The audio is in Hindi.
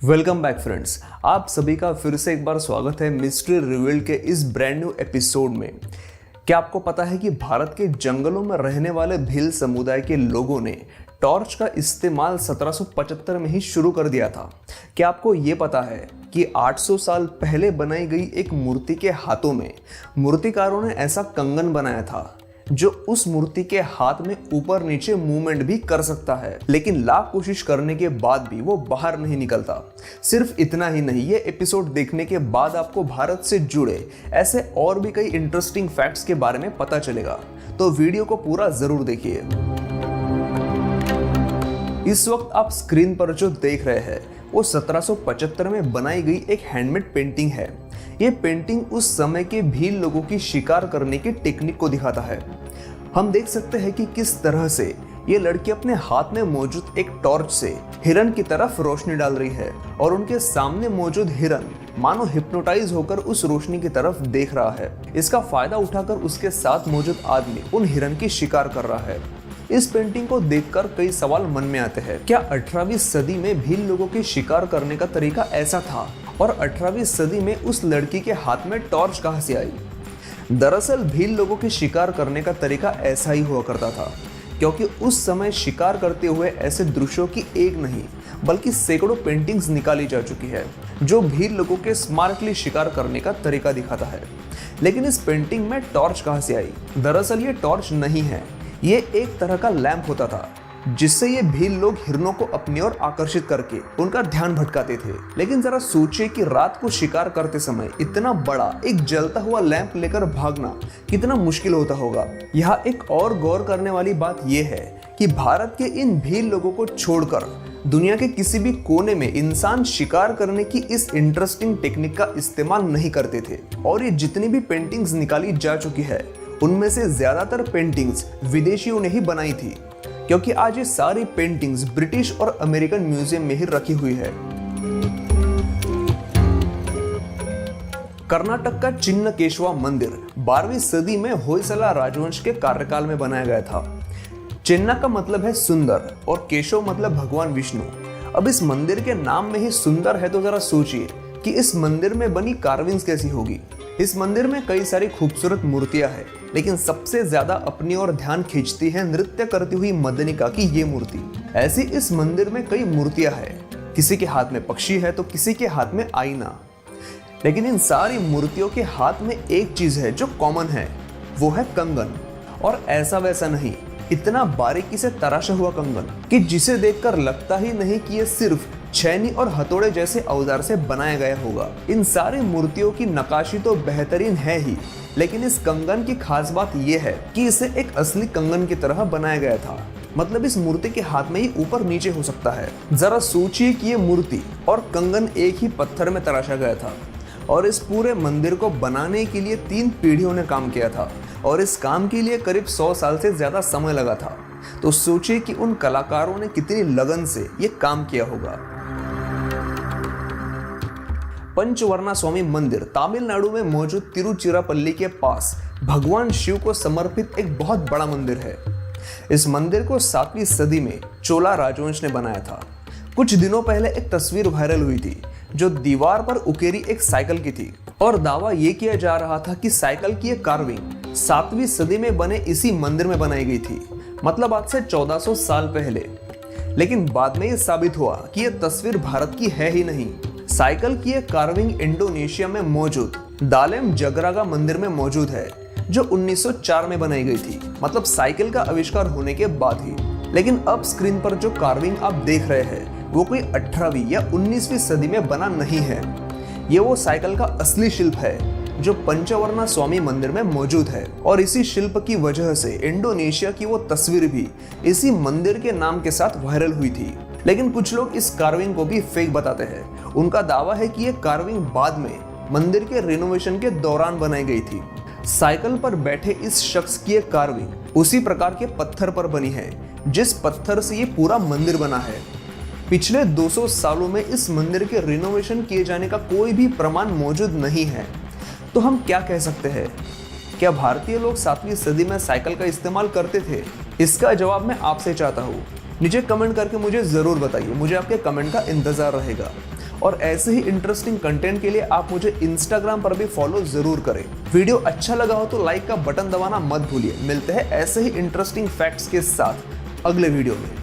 वेलकम बैक फ्रेंड्स, आप सभी का फिर से एक बार स्वागत है मिस्ट्री रिवील्ड के इस ब्रांड न्यू एपिसोड में। क्या आपको पता है कि भारत के जंगलों में रहने वाले भील समुदाय के लोगों ने टॉर्च का इस्तेमाल 1775 में ही शुरू कर दिया था। क्या आपको ये पता है कि 800 साल पहले बनाई गई एक मूर्ति के हाथों में मूर्तिकारों ने ऐसा कंगन बनाया था जो उस मूर्ति के हाथ में ऊपर नीचे मूवमेंट भी कर सकता है, लेकिन लाख कोशिश करने के बाद भी वो बाहर नहीं निकलता। सिर्फ इतना ही नहीं, ये एपिसोड देखने के बाद आपको भारत से जुड़े ऐसे और भी कई इंटरेस्टिंग फैक्ट्स के बारे में पता चलेगा, तो वीडियो को पूरा जरूर देखिए। इस वक्त आप स्क्रीन पर जो देख रहे हैं वो 1775 में बनाई गई एक हैंडमेड पेंटिंग है। ये पेंटिंग उस समय के भील लोगों की शिकार करने की टेक्निक को दिखाता है। हम देख सकते हैं कि किस तरह से ये लड़की अपने हाथ में मौजूद एक टॉर्च से हिरन की तरफ रोशनी डाल रही है और उनके सामने मौजूद हिरन मानो हिप्नोटाइज होकर उस रोशनी की तरफ देख रहा है। इसका फायदा उठाकर उसके साथ मौजूद आदमी उन हिरन की शिकार कर रहा है। इस पेंटिंग को देखकर कई सवाल मन में आते हैं। क्या 18वीं सदी में भील लोगों की शिकार करने का तरीका ऐसा था और 18वीं सदी में उस लड़की के हाथ में टॉर्च कहां से आई? दरअसल भील लोगों की शिकार करने का तरीका ऐसा ही हुआ करता था, क्योंकि उस समय शिकार करते हुए ऐसे दृश्यों की एक नहीं बल्कि सैकड़ों पेंटिंग्स निकाली जा चुकी है जो भील लोगों के स्मार्टली शिकार करने का तरीका दिखाता है। लेकिन इस पेंटिंग में टॉर्च कहां से आई? दरअसल ये टॉर्च नहीं है, ये एक तरह का लैंप होता था जिससे ये भील लोग हिरनों को अपनी ओर आकर्षित करके उनका ध्यान भटकाते थे। लेकिन जरा सोचिए कि रात को शिकार करते समय इतना बड़ा एक जलता हुआ लैंप लेकर भागना कितना मुश्किल होता होगा। यहाँ एक और गौर करने वाली बात यह है कि भारत के इन भील लोगों को छोड़कर दुनिया के किसी भी कोने में इंसान शिकार करने की इस इंटरेस्टिंग टेक्निक का इस्तेमाल नहीं करते थे। और ये जितनी भी पेंटिंग्स निकाली जा चुकी है उनमें से ज्यादातर पेंटिंग्स विदेशियों ने ही बनाई थी, क्योंकि आज ये सारी पेंटिंग्स ब्रिटिश और अमेरिकन म्यूजियम में ही रखी हुई है। कर्नाटक का चिन्नकेशवा मंदिर 12वीं सदी में होयसला राजवंश के कार्यकाल में बनाया गया था। चिन्ना का मतलब है सुंदर और केशव मतलब भगवान विष्णु। अब इस मंदिर के नाम में ही सुंदर है, तो जरा सोचिए कि इस मंदिर में बनी कार्विंग्स कैसी होगी। इस मंदिर में कई सारी खूबसूरत मूर्तियां हैं, लेकिन सबसे ज्यादा अपनी ओर ध्यान खींचती है नृत्य करती हुई मदनिका की ये मूर्ति। ऐसी इस मंदिर में कई मूर्तियां हैं, किसी के हाथ में पक्षी है तो किसी के हाथ में आईना। लेकिन इन सारी मूर्तियों के हाथ में एक चीज है जो कॉमन है, वो है कंगन। और ऐसा वैसा नहीं, इतना बारीकी से तराशा हुआ कंगन कि जिसे देखकर लगता ही नहीं कि ये सिर्फ छैनी और हथौड़े जैसे औजार से बनाया गया होगा। इन सारी मूर्तियों की नक्काशी तो बेहतरीन है ही, लेकिन इस कंगन की खास बात यह है कि इसे एक असली कंगन की तरह बनाया गया था। मतलब इस मूर्ति के हाथ में ही ऊपर नीचे हो सकता है। जरा सोचिए कि ये मूर्ति और कंगन एक ही पत्थर में तराशा गया था और इस पूरे मंदिर को बनाने के लिए 3 पीढ़ियों ने काम किया था और इस काम के लिए करीब 100 साल से ज्यादा समय लगा था। तो सोचिए कि उन कलाकारों ने कितनी लगन से ये काम किया होगा। पंचवर्णा स्वामी मंदिर तमिलनाडु में मौजूद तिरुचिरापल्ली के पास भगवान शिव को समर्पित एक बहुत बड़ा मंदिर है। इस मंदिर को 7वीं सदी में चोला राजवंश ने बनाया था। कुछ दिनों पहले एक तस्वीर वायरल हुई थी जो दीवार पर उकेरी एक साइकिल की थी और दावा यह किया जा रहा था कि साइकिल की एक कार्विंग 7वीं सदी में बने इसी मंदिर में बनाई गई थी, मतलब आज से 1400 साल पहले। लेकिन बाद में यह साबित हुआ कि यह तस्वीर भारत की है ही नहीं। साइकिल की एक कार्विंग इंडोनेशिया में मौजूद दालेम जगरागा मंदिर में मौजूद है, जो 1904 में बनाई गई थी, मतलब साइकिल का आविष्कार होने के बाद ही। लेकिन अब स्क्रीन पर जो कार्विंग आप देख रहे हैं वो कोई 18वीं या 19वीं सदी में बना नहीं है। ये वो साइकिल का असली शिल्प है जो पंचवर्णा स्वामी मंदिर में मौजूद है। और इसी शिल्प की वजह से इंडोनेशिया की वो तस्वीर भी इसी मंदिर के नाम के साथ वायरल हुई थी। लेकिन कुछ लोग इस कार्विंग को भी फेक बताते हैं। उनका दावा है कि ये कार्विंग बाद में मंदिर के रिनोवेशन के दौरान बनाई गई थी। साइकिल पर बैठे इस शख्स की एक कार्विंग उसी प्रकार के पत्थर पर बनी है जिस पत्थर से ये पूरा मंदिर बना है। पिछले 200 सालों में इस मंदिर के रिनोवेशन किए जाने का कोई भी प्रमाण मौजूद नहीं है। तो हम क्या कह सकते हैं? क्या भारतीय लोग 7वीं सदी में साइकिल का इस्तेमाल करते थे? इसका जवाब मैं आपसे चाहता हूँ। नीचे कमेंट करके मुझे जरूर बताइए, मुझे आपके कमेंट का इंतजार रहेगा। और ऐसे ही इंटरेस्टिंग कंटेंट के लिए आप मुझे इंस्टाग्राम पर भी फॉलो जरूर करें। वीडियो अच्छा लगा हो तो लाइक का बटन दबाना मत भूलिए। मिलते हैं ऐसे ही इंटरेस्टिंग फैक्ट्स के साथ अगले वीडियो में।